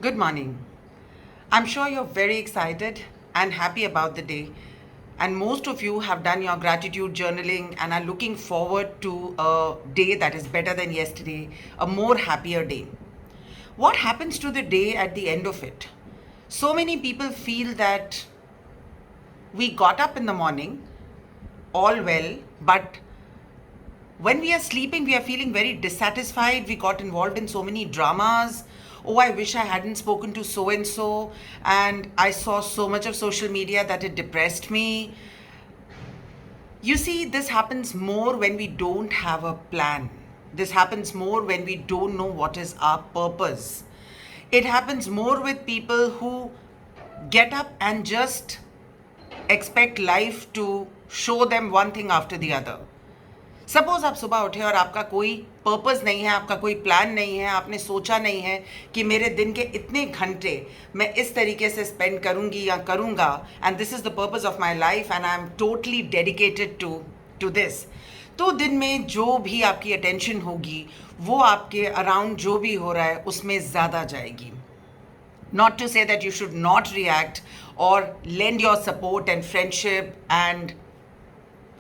Good morning. I'm sure you're very excited and happy about the day. And most of you have done your gratitude journaling and are looking forward to a day that is better than yesterday, a more happier day. What happens to the day at the end of it? So many people feel that we got up in the morning, all well, but when we are sleeping, we are feeling very dissatisfied. We got involved in so many dramas. Oh, I wish I hadn't spoken to so and so. And I saw so much of social media that it depressed me. You see, this happens more when we don't have a plan. This happens more when we don't know what is our purpose. It happens more with people who get up and just expect life to show them one thing after the other. Suppose आप सुबह उठे और आपका कोई purpose नहीं है, आपका कोई प्लान नहीं है, आपने सोचा नहीं है कि मेरे दिन के इतने घंटे मैं इस तरीके से स्पेंड करूंगी या करूंगा, and this is the purpose of my life and I am totally dedicated to this. तो दिन में जो भी आपकी अटेंशन होगी वो आपके अराउंड जो भी हो रहा है उसमें ज़्यादा जाएगी. Not to say that you should not react or lend your support and friendship and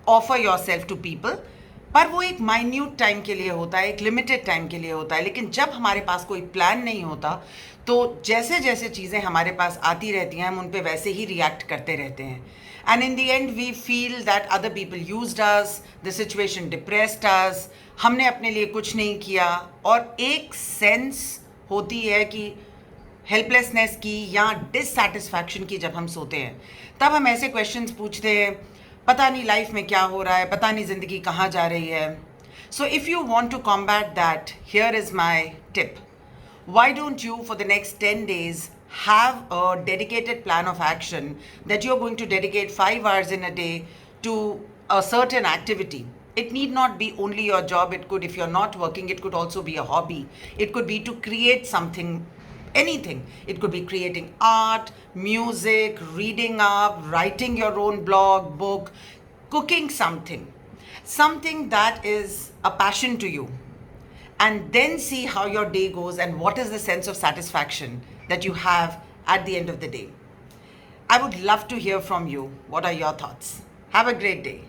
offer yourself to people, पर वो एक माइन्यूट टाइम के लिए होता है, एक लिमिटेड टाइम के लिए होता है. लेकिन जब हमारे पास कोई प्लान नहीं होता तो जैसे जैसे चीज़ें हमारे पास आती रहती हैं हम उन पे वैसे ही रिएक्ट करते रहते हैं. And in the end we feel that other people used us, the situation depressed us, हमने अपने लिए कुछ नहीं किया. और एक सेंस होती है कि हेल्पलेसनेस की या डिससेटिस्फैक्शन की. जब हम सोते हैं तब हम ऐसे क्वेश्चंस पूछते हैं, पता नहीं लाइफ में क्या हो रहा है, पता नहीं ज़िंदगी कहाँ जा रही है. So if you want to combat that, here is my tip. Why don't you for the next 10 days have a dedicated plan of action that you're going to dedicate 5 hours in a day to a certain activity. It need not be only your job. It could, if you're not working, it could also be a hobby. It could be to create something, anything. It could be creating art, music, reading up, writing your own blog, book, cooking something that is a passion to you, and then see how your day goes and what is the sense of satisfaction that you have at the end of the day. I would love to hear from you. What are your thoughts? Have a great day.